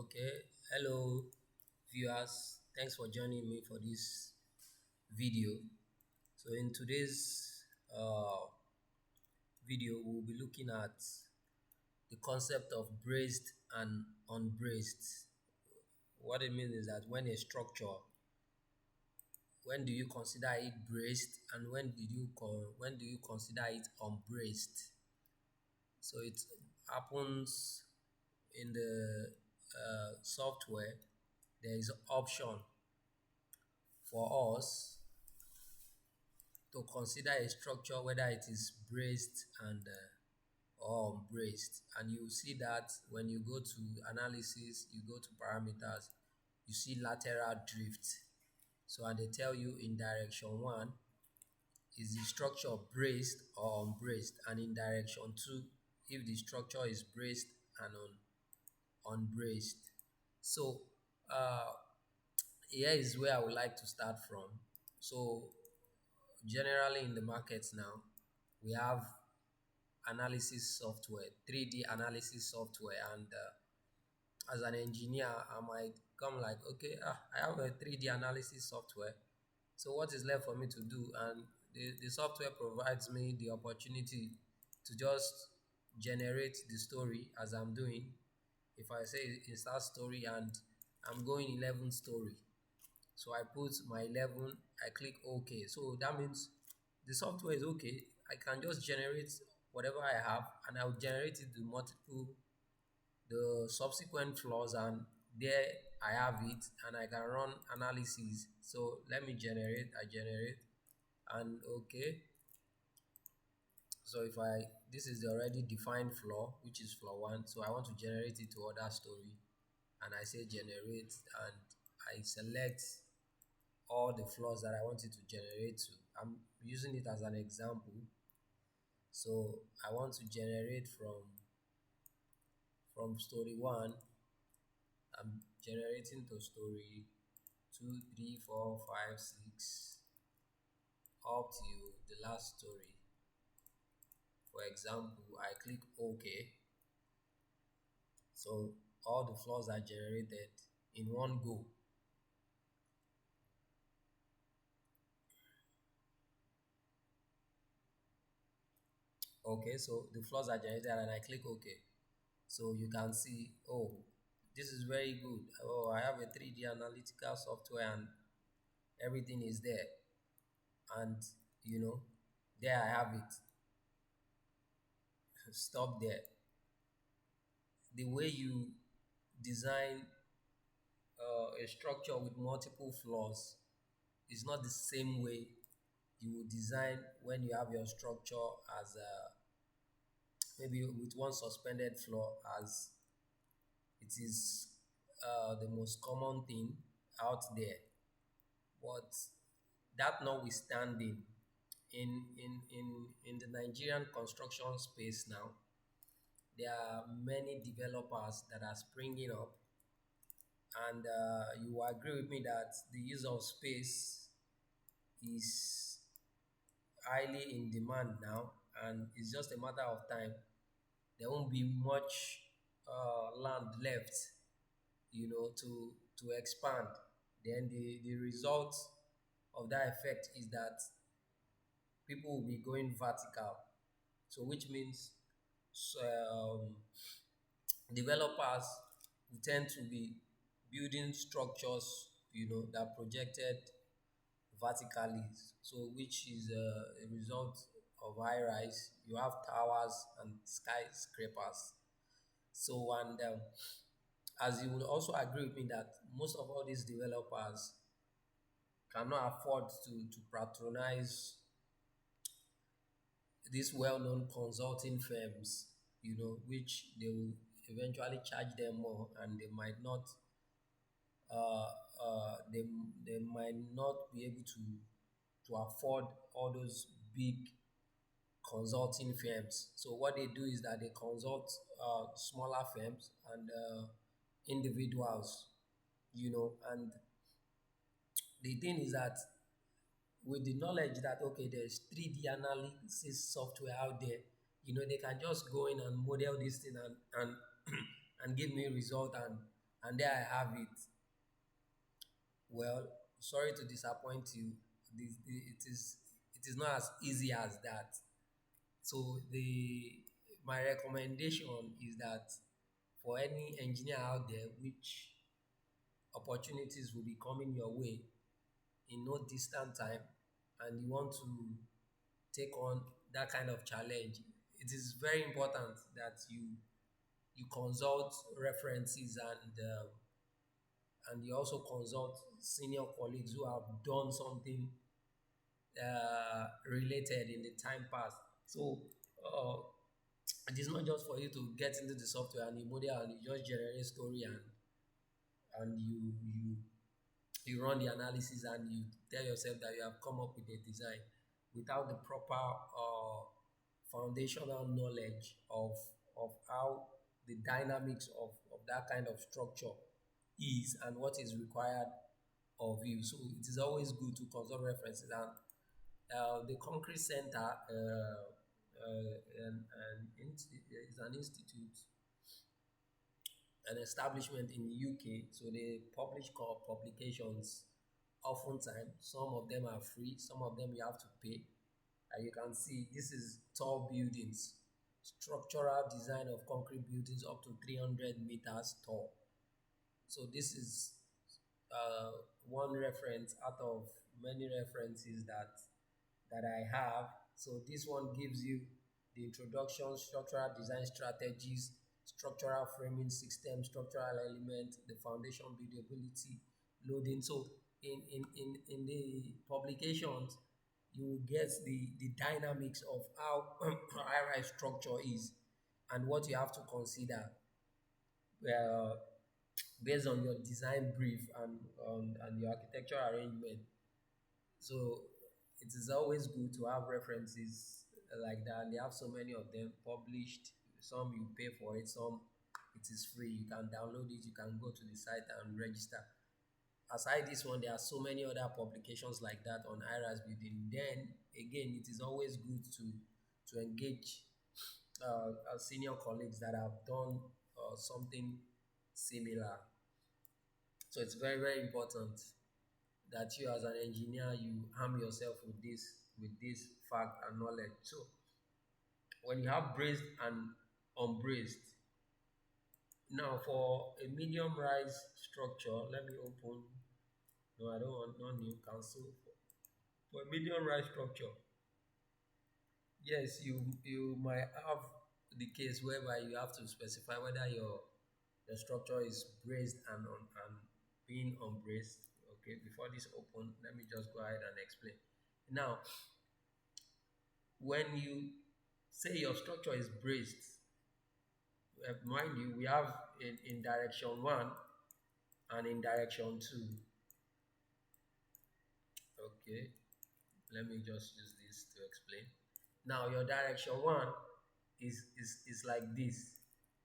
Okay, hello viewers. Thanks for joining me for this video. So in today's video, we'll be looking at the concept of braced and unbraced. What it means is that when a structure, when do you consider it braced, and when do you consider it unbraced? So it happens in the software. There is an option for us to consider a structure whether it is braced and or unbraced, and you see that when you go to analysis, you go to parameters, you see lateral drift. So and they tell you in direction one, is the structure braced or unbraced, and in direction two, if the structure is braced and unbraced. So here is where I would like to start from. So generally in the markets now, we have analysis software, 3D analysis software, and as an engineer, I might come like, okay, I have a 3D analysis software. So what is left for me to do? And the software provides me the opportunity to just generate the story as I'm doing. If I say insert story and I'm going 11 story, so I put my 11, I click OK. So that means the software is okay. I can just generate whatever I have, and I'll generate it to multiple, the subsequent floors, and there I have it, and I can run analysis. So let me I generate, and okay. So if this is the already defined floor, which is floor one, so I want to generate it to other story, and I say generate, and I select all the floors that I want it to generate to. I'm using it as an example. So I want to generate from story one. I'm generating to story two, three, four, five, six, up to the last story. For example, I click OK. So all the floors are generated in one go. Okay, so the floors are generated and I click OK. So you can see, oh, this is very good. Oh, I have a 3D analytical software and everything is there. And there I have it. Stop there. The way you design a structure with multiple floors is not the same way you would design when you have your structure as maybe with one suspended floor, as it is the most common thing out there. But that notwithstanding, in the Nigerian construction space now, there are many developers that are springing up, and you will agree with me that the use of space is highly in demand now, and it's just a matter of time. There won't be much land left, to expand. Then the result of that effect is that people will be going vertical. So which means um, developers will tend to be building structures, that projected vertically. So which is a result of high rise. You have towers and skyscrapers. So and as you would also agree with me that most of all these developers cannot afford to patronize these well-known consulting firms, which they will eventually charge them more, and they might not, they might not be able to afford all those big consulting firms. So what they do is that they consult smaller firms and individuals, and the thing is that with the knowledge that okay, there's 3D analysis software out there, they can just go in and model this thing and and give me result, And there I have it. Well, sorry to disappoint you. It is not as easy as that. So the my recommendation is that for any engineer out there, which opportunities will be coming your way in no distant time, and you want to take on that kind of challenge, it is very important that you consult references and you also consult senior colleagues who have done something related in the time past. So uh, it is not just for you to get into the software and you model and you just generate story and you run the analysis and you tell yourself that you have come up with a design without the proper foundational knowledge of how the dynamics of that kind of structure is and what is required of you. So it is always good to consult references. And the Concrete Center is an institute, an establishment in the UK. So they publish publications oftentimes. Some of them are free, some of them you have to pay. And you can see this is tall buildings, structural design of concrete buildings up to 300 meters tall. So this is uh, one reference out of many references that I have. So this one gives you the introduction, structural design strategies, structural framing system, structural element, the foundation buildability, loading. So in the publications, you will get the dynamics of how high-rise structure is and what you have to consider uh, based on your design brief and your architecture arrangement. So it is always good to have references like that. They have so many of them published. Some you pay for it, some it is free. You can download it, you can go to the site and register. Aside this one, there are so many other publications like that on IRAS building. Then again, it is always good to engage our senior colleagues that have done something similar. So it's very, very important that you as an engineer you arm yourself with this fact and knowledge. So when you have braced and unbraced, now for a medium rise structure, let me open. No, I don't want no new cancel. For a medium rise structure, yes, you might have the case whereby you have to specify whether your structure is braced and being unbraced. Okay, before this open, let me just go ahead and explain. Now, when you say your structure is braced, mind you, we have in direction one and in direction two. Okay, let me just use this to explain. Now, your direction one is like this,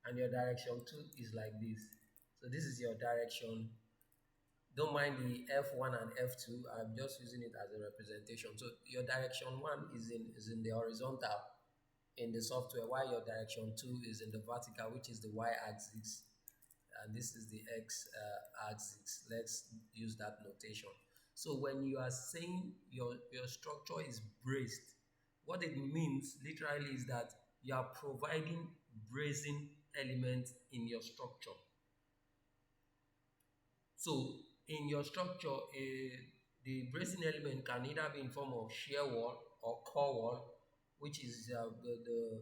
and your direction two is like this. So this is your direction. Don't mind the F1 and F2. I'm just using it as a representation. So your direction one is in the horizontal in the software, while your direction two is in the vertical, which is the y-axis, and this is the x-axis. Let's use that notation. So when you are saying your structure is braced, what it means literally is that you are providing bracing elements in your structure. So in your structure, the bracing element can either be in form of shear wall or core wall, which is the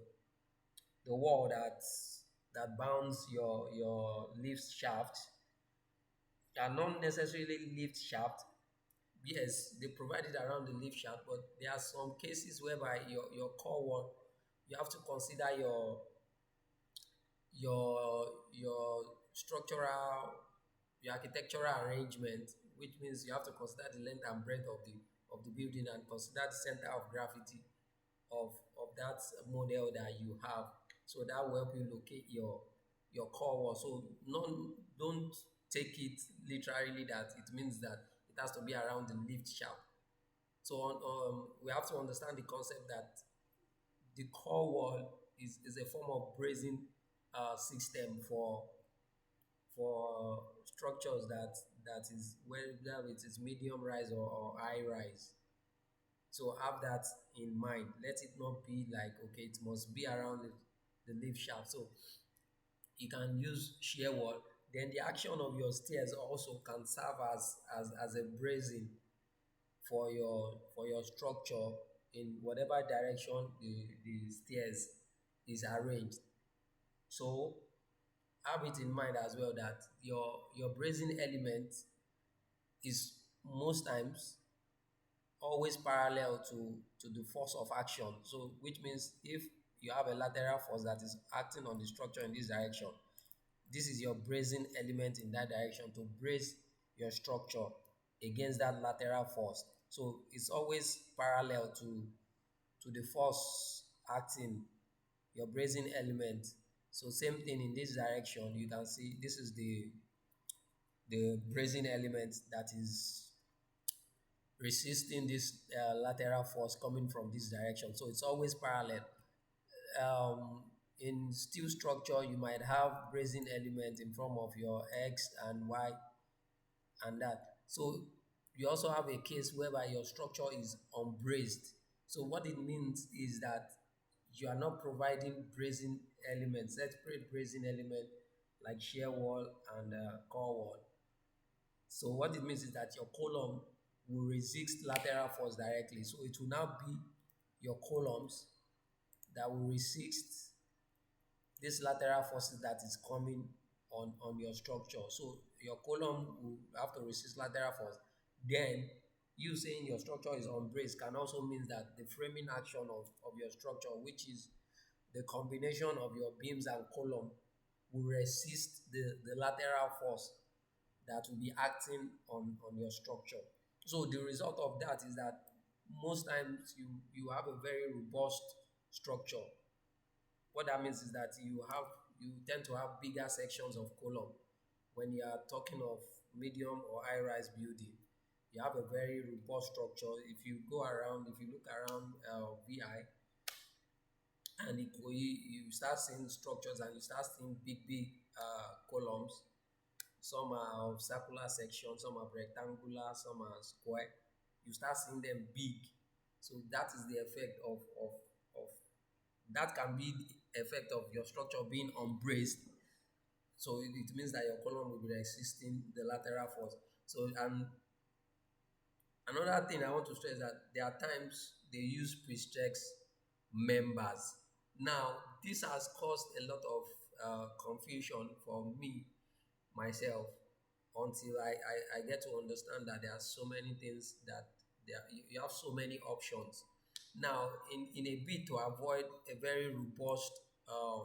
wall that bounds your lift shaft, and not necessarily lift shaft. Yes, they provide it around the lift shaft, but there are some cases whereby your core wall, you have to consider your structural, your architectural arrangement, which means you have to consider the length and breadth of the building and consider the center of gravity of that model that you have. So that will help you locate your core wall. So don't take it literally that it means that it has to be around the lift shaft. So we have to understand the concept that the core wall is a form of bracing system for structures that is whether it is medium rise or high rise. So have that in mind. Let it not be like okay, it must be around the lift shaft. So you can use shear wall. Then the action of your stairs also can serve as a bracing for your structure in whatever direction the stairs is arranged. So have it in mind as well that your bracing element is most times always parallel to the force of action. So which means if you have a lateral force that is acting on the structure in this direction, this is your bracing element in that direction to brace your structure against that lateral force. So it's always parallel to the force acting your bracing element. So same thing in this direction. You can see this is the bracing element that is resisting this lateral force coming from this direction. So it's always parallel. Um, in steel structure, you might have bracing element in form of your X and Y and that. So you also have a case whereby your structure is unbraced. So what it means is that you are not providing bracing elements, separate bracing element like shear wall and core wall. So what it means is that your column will resist lateral force directly. So it will now be your columns that will resist this lateral forces that is coming on your structure. So your column will have to resist lateral force. Then you saying your structure is unbraced can also mean that the framing action of your structure, which is the combination of your beams and column, will resist the lateral force that will be acting on your structure. So the result of that is that most times you have a very robust structure. What that means is that you tend to have bigger sections of column when you are talking of medium or high rise building. You have a very robust structure. If you go around, if you look around VI and you start seeing structures and you start seeing big columns. Some are of circular section, some are rectangular, some are square. You start seeing them big. So that is the effect of that can be the effect of your structure being unbraced. So it means that your column will be resisting the lateral force. So and another thing I want to stress that there are times they use pre-stretched members. Now this has caused a lot of confusion for me myself until I get to understand that there are so many things that you have so many options. Now, in a bid to avoid a very robust uh,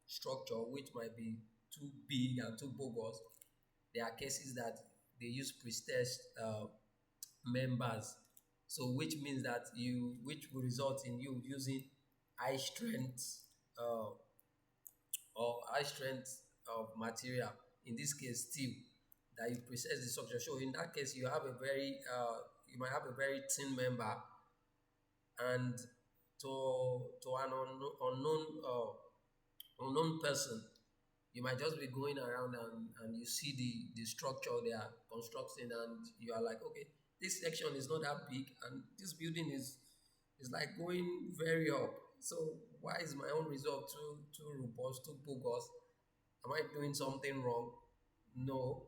structure, which might be too big and too bogus, there are cases that they use pre-stretched members. So, which means that which will result in you using high strength uh, or high strength of material, in this case steel, that you process the structure. So in that case, you might have a very thin member, and to an unknown person, you might just be going around and you see the structure they are constructing, and you are like, okay, this section is not that big, and this building is like going very up. So why is my own result too robust, too bogus? Am I doing something wrong? No.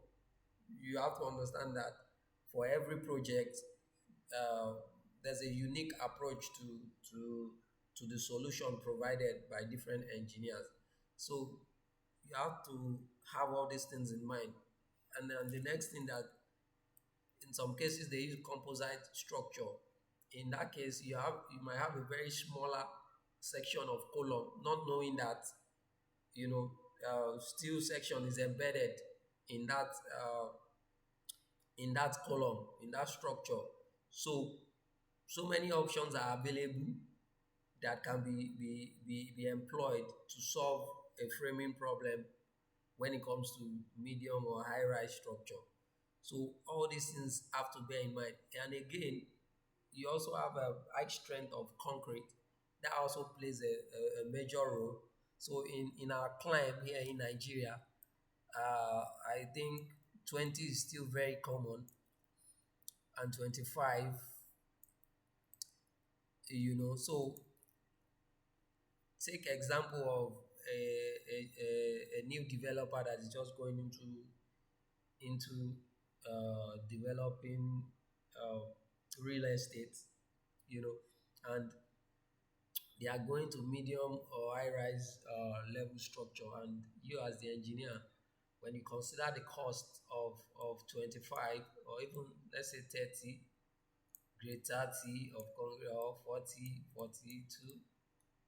You have to understand that for every project, uh, there's a unique approach to the solution provided by different engineers. So you have to have all these things in mind. And then the next thing that in some cases they use composite structure. In that case, you might have a very smaller section of column, not knowing that you know steel section is embedded in that column, in that structure. So so many options are available that can be employed to solve a framing problem when it comes to medium or high rise structure. So all these things have to bear in mind. And again, you also have a high strength of concrete that also plays a major role. So in our climb here in Nigeria, I think 20 is still very common, and 25, so take example of a new developer that is just going into developing uh, real estate, and they are going to medium or high rise level structure, and you as the engineer, when you consider the cost of 25, or even let's say 30, grade 30 of concrete, or 40, 42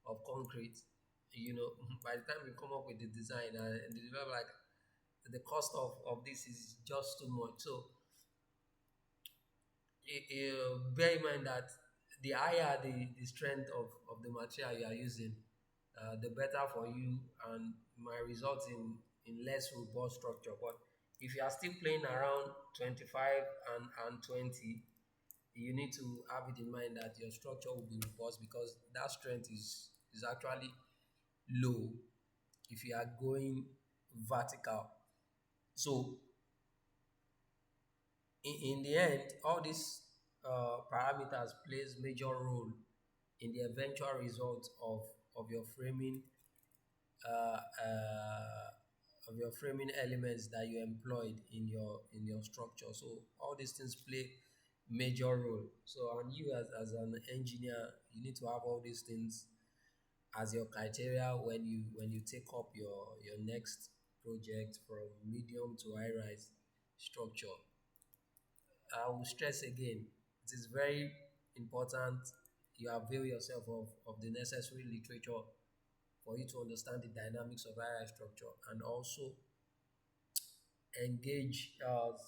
of concrete, by the time you come up with the design, and the developer like, the cost of this is just too much. So bear in mind that the higher the strength of the material you are using, the better for you, and might result in less robust structure. But if you are still playing around 25 and 20, you need to have it in mind that your structure will be robust, because that strength is actually low if you are going vertical. So in the end, all these parameters plays major role in the eventual result of your framing, uh, uh, elements that you employed in your structure. So all these things play major role. So, and you as an engineer, you need to have all these things as your criteria when you take up your next project from medium to high rise structure. I will stress again, it is very important you avail yourself of the necessary literature for you to understand the dynamics of high rise structure, and also engage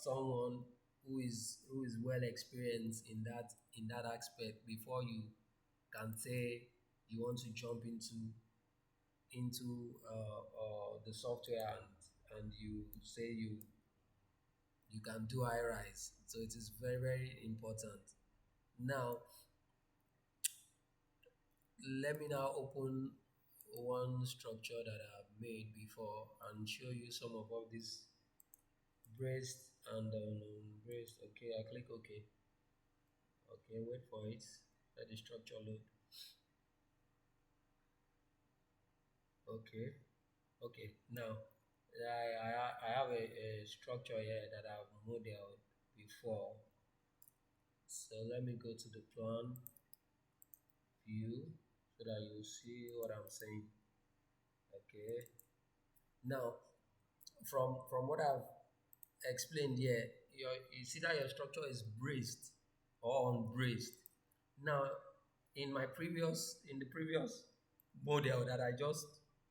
someone who is well experienced in that aspect before you can say you want to jump into the software, and you say you can do high rise. So it is very, very important. Now, let me now open one structure that I've made before and show you some of all these braced and braced. Okay, I click OK. Okay, wait for it. Let the structure load. Okay, okay. Now, I have a structure here that I've modeled before. So let me go to the plan view so that you see what I'm saying. Okay. Now, from what I've explained here, you see that your structure is braced or unbraced. Now, in the previous model that I just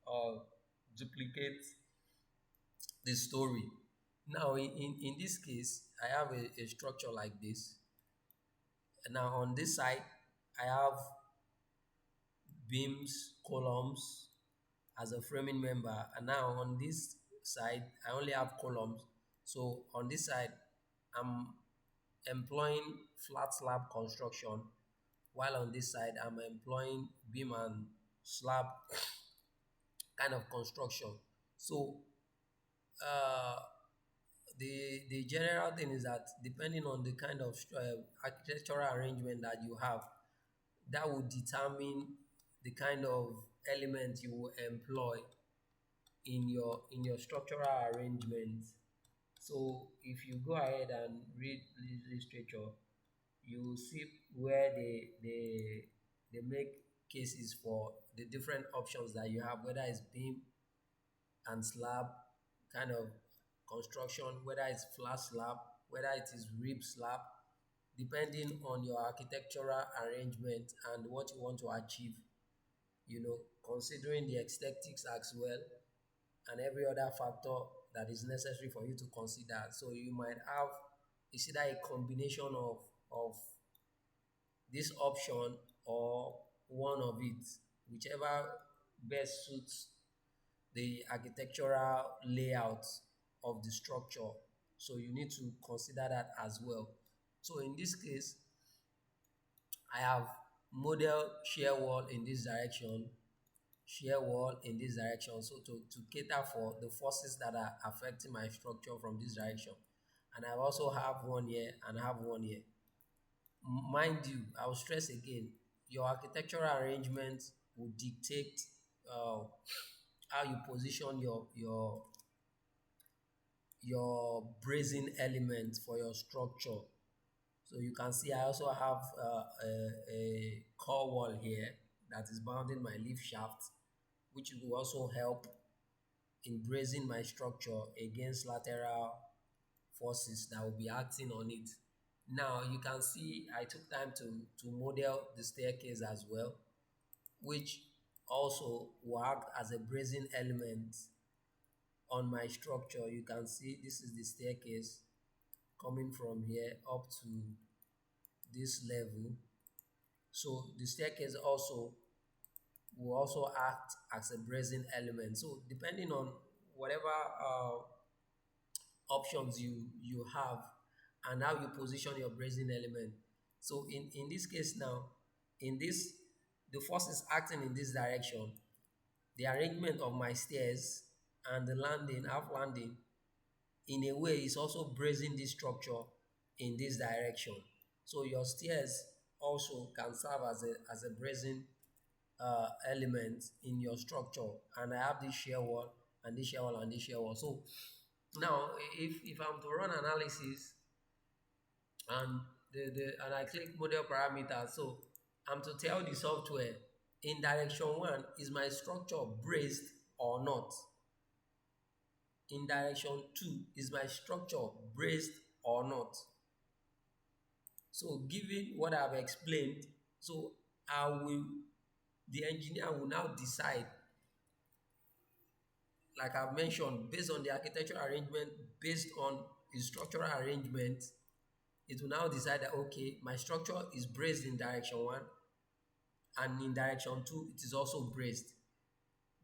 uh, duplicate the story. Now, in this case, I have a structure like this. And now on this side, I have beams, columns as a framing member. And now on this side, I only have columns. So on this side, I'm employing flat slab construction, while on this side, I'm employing beam and slab kind of construction. So uh, the general thing is that depending on the kind of architectural arrangement that you have, that will determine the kind of element you will employ in your structural arrangement. So if you go ahead and read literature, you will see where they make cases for the different options that you have, whether it's beam and slab kind of construction, whether it's flat slab, whether it is rib slab, depending on your architectural arrangement and what you want to achieve, considering the aesthetics as well, and every other factor that is necessary for you to consider. So you might have, it's either a combination of this option or one of it, whichever best suits the architectural layout of the structure. So you need to consider that as well. So in this case, I have model shear wall in this direction, shear wall in this direction. So to cater for the forces that are affecting my structure from this direction. and I also have one here and I have one here. Mind you, I'll stress again, your architectural arrangement will dictate uh, how you position your bracing element for your structure. So you can see I also have a core wall here that is bounding my leaf shaft, which will also help in bracing my structure against lateral forces that will be acting on it. Now you can see I took time to model the staircase as well, which also will act as a bracing element on my structure. You can see this is the staircase coming from here up to this level. So the staircase also will also act as a bracing element. So depending on whatever options you have and how you position your bracing element. So in this case now, in this, the force is acting in this direction. The arrangement of my stairs and the landing, half landing, in a way is also bracing this structure in this direction. So your stairs also can serve as a bracing element in your structure. And I have this shear wall and this shear wall and this shear wall. So now if I'm to run analysis and and I click model parameters, so I'm to tell the software in direction one, is my structure braced or not? In direction two, is my structure braced or not? So given what I've explained, so I will the engineer will now decide, like I've mentioned, based on the architectural arrangement, based on the structural arrangement, it will now decide that okay, my structure is braced in direction one, and in direction two, it is also braced.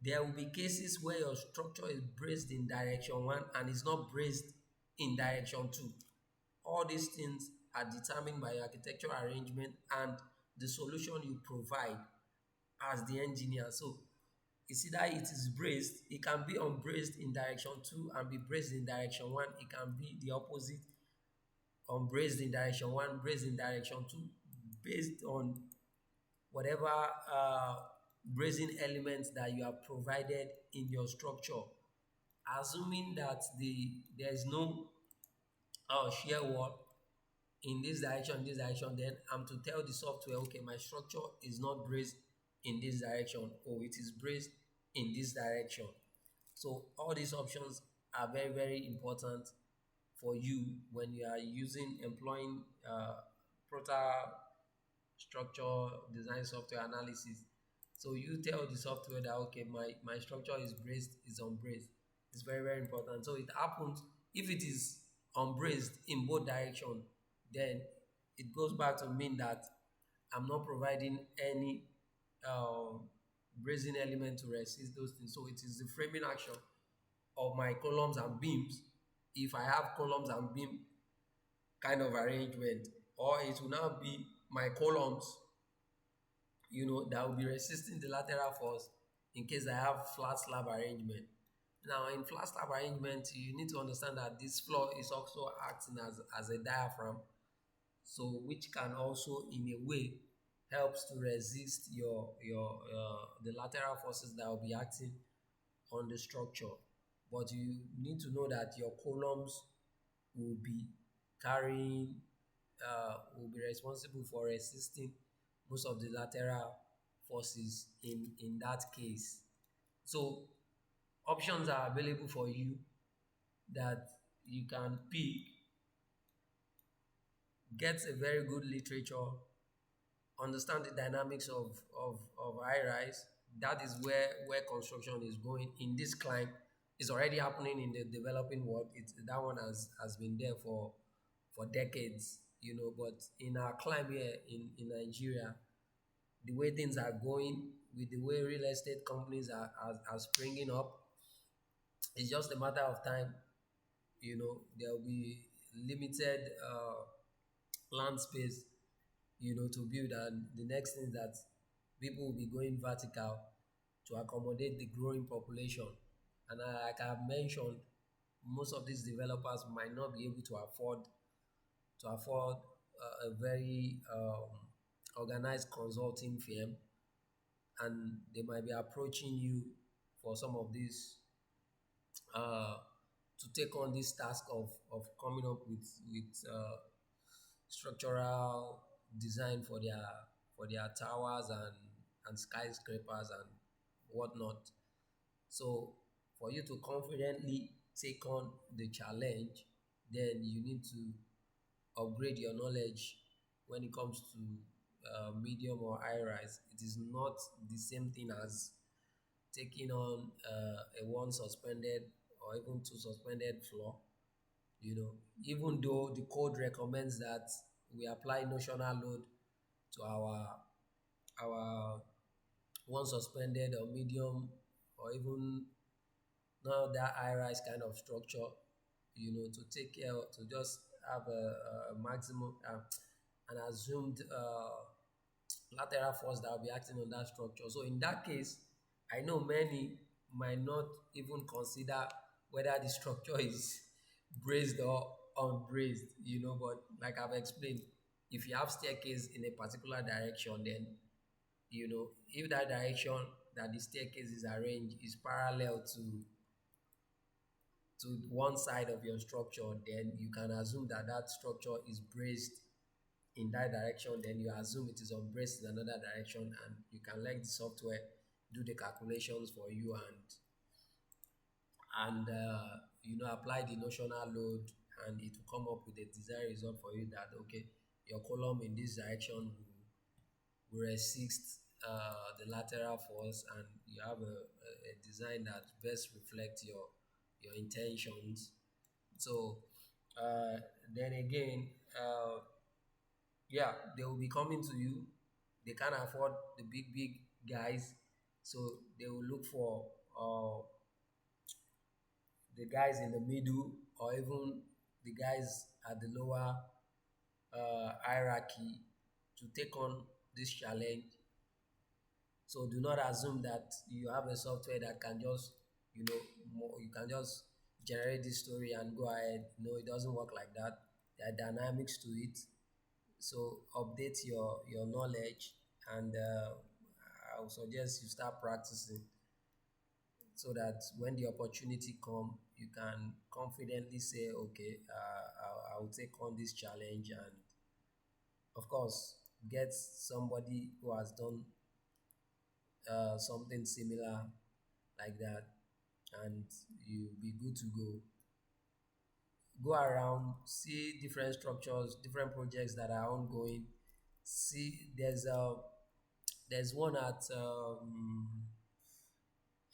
There will be cases where your structure is braced in direction one and is not braced in direction two. All these things are determined by your architectural arrangement and the solution you provide as the engineer. So it's either it is braced, it can be unbraced in direction two and be braced in direction one. It can be the opposite, unbraced in direction one, braced in direction two, based on whatever bracing elements that you have provided in your structure. Assuming that there is no shear wall in this direction, then I'm to tell the software, okay, my structure is not braced in this direction, or it is braced in this direction. So all these options are very, very important for you when you are employing Prota Structure design software analysis. So you tell the software that okay, my structure is braced, is unbraced. It's very, very important. So it happens if it is unbraced in both directions, then it goes back to mean that I'm not providing any um, bracing element to resist those things. So it is the framing action of my columns and beams. If I have columns and beam kind of arrangement, or it will now be my columns, that will be resisting the lateral force in case I have flat slab arrangement. Now, in flat slab arrangement, you need to understand that this floor is also acting as a diaphragm, so which can also, in a way, helps to resist your the lateral forces that will be acting on the structure. But you need to know that your columns will be carrying, will be responsible for resisting most of the lateral forces in that case. So options are available for you that you can pick. Get a very good literature, understand the dynamics of high rise. That is where construction is going in this climb. It's already happening in the developing world. That one has been there for decades, but in our climb here in Nigeria, the way things are going, with the way real estate companies are springing up, it's just a matter of time. There will be limited land space, to build, and the next thing is that people will be going vertical to accommodate the growing population. And like I've mentioned, most of these developers might not be able to afford a very organized consulting firm, and they might be approaching you for some of these uh, to take on this task of coming up with structural design for their towers and skyscrapers and whatnot. So for you to confidently take on the challenge, then you need to upgrade your knowledge when it comes to medium or high rise. It is not the same thing as taking on a one suspended or even two suspended floor. You know, even though the code recommends that we apply notional load to our one suspended or medium or even now that high rise kind of structure, you know, to take care to just have a maximum an assumed lateral force that will be acting on that structure. So in that case, I know many might not even consider whether the structure is braced or unbraced, you know, but like I've explained, if you have staircase in a particular direction, then you know, if that direction that the staircase is arranged is parallel to one side of your structure, then you can assume that that structure is braced in that direction. Then you assume it is unbraced in another direction, and you can let the software do the calculations for you and you know, apply the notional load, and it will come up with a desired result for you that okay, your column in this direction will resist the lateral force, and you have a design that best reflects your intentions. So uh, then again, yeah, they will be coming to you. They can't afford the big guys, so they will look for the guys in the middle, or even the guys at the lower hierarchy to take on this challenge. So do not assume that you have a software that can just, you know, you can just generate this story and go ahead. No, it doesn't work like that. There are dynamics to it. So update your knowledge, and I would suggest you start practicing so that when the opportunity come, you can confidently say, okay, I will take on this challenge, and of course, get somebody who has done something similar like that, and you'll be good to go. Go around, see different structures, different projects that are ongoing. See, there's one at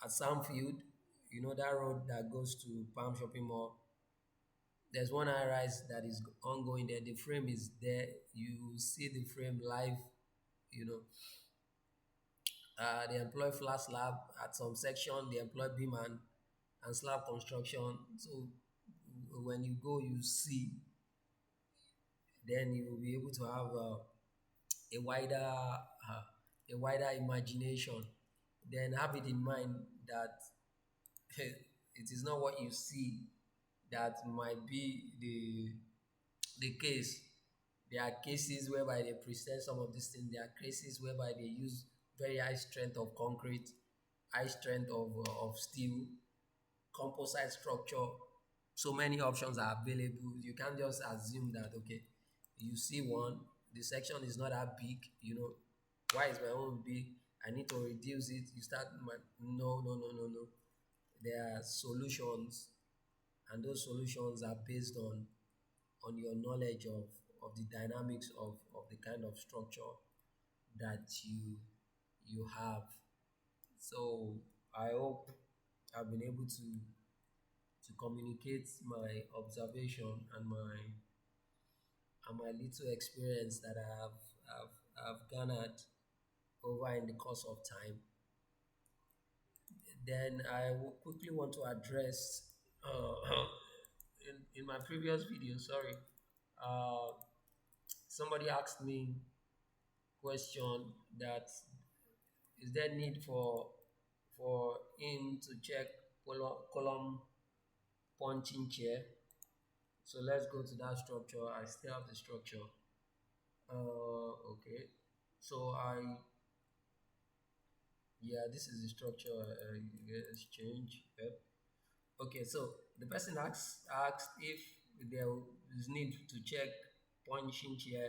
Samfield, you know that road that goes to Palm Shopping Mall. There's one high rise that is ongoing there. The frame is there. You see the frame live, you know. They employ flat slab at some section. They employ beam and slab construction. So when you go, you see, then you will be able to have a wider a wider imagination. Then have it in mind that it is not what you see that might be the case. There are cases whereby they present some of these things. There are cases whereby they use very high strength of concrete, high strength of steel, composite structure. So many options are available. You can't just assume that, okay, you see one, the section is not that big, you know, why is my own big? I need to reduce it. You start, no, no, no, no, no. There are solutions, and those solutions are based on your knowledge of the dynamics of the kind of structure that you have. So I hope I've been able to communicate my observation and my little experience that I've garnered over in the course of time. Then I will quickly want to address in my previous video, sorry, uh, somebody asked me question that is there need for him to check column punching chair. So let's go to that structure. I still have the structure. Okay. So yeah, this is the structure. Let's change. Yep. Okay, so the person asked if there is need to check punching chair,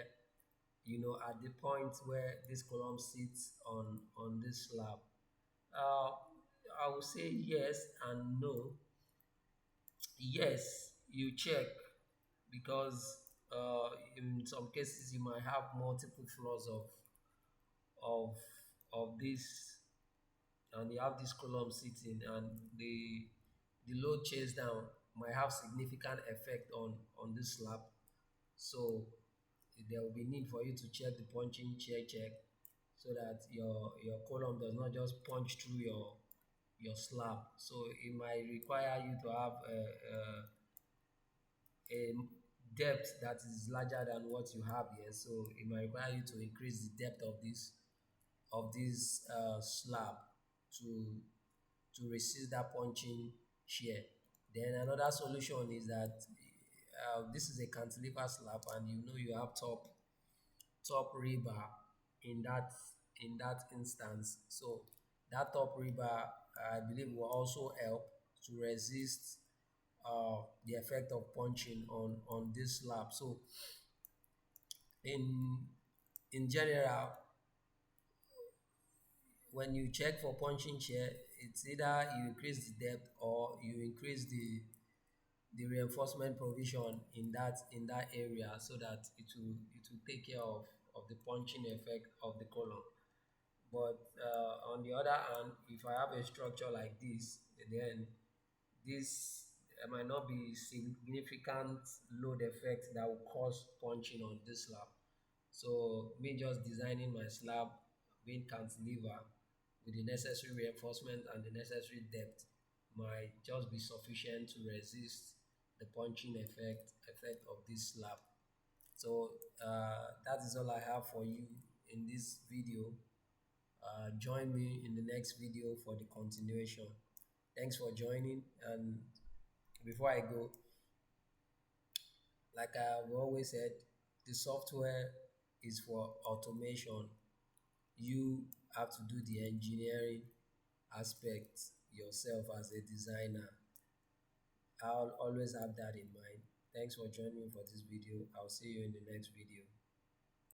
at the point where this column sits on this slab. Uh, I would say yes and no. Yes, you check because in some cases you might have multiple floors of of this, and you have this column sitting, and the load chase down might have significant effect on this slab. So there will be need for you to check the punching chair check, so that your column does not just punch through your slab. So it might require you to have a depth that is larger than what you have here. So it might require you to increase the depth of this slab to resist that punching shear. Then another solution is that this is a cantilever slab, and you have top rebar in that instance. So that top rebar, I believe, will also help to resist the effect of punching on this slab. So in general, when you check for punching chair, it's either you increase the depth or you increase the reinforcement provision in that area, so that it will take care of the punching effect of the column. But on the other hand, if I have a structure like this, then this there might not be significant load effect that will cause punching on this slab. So me just designing my slab being cantilever with the necessary reinforcement and the necessary depth might just be sufficient to resist the punching effect of this slab. So that is all I have for you in this video. Join me in the next video for the continuation. Thanks for joining. And before I go, like I've always said, the software is for automation. You have to do the engineering aspect yourself as a designer. I'll always have that in mind. Thanks for joining me for this video. I'll see you in the next video.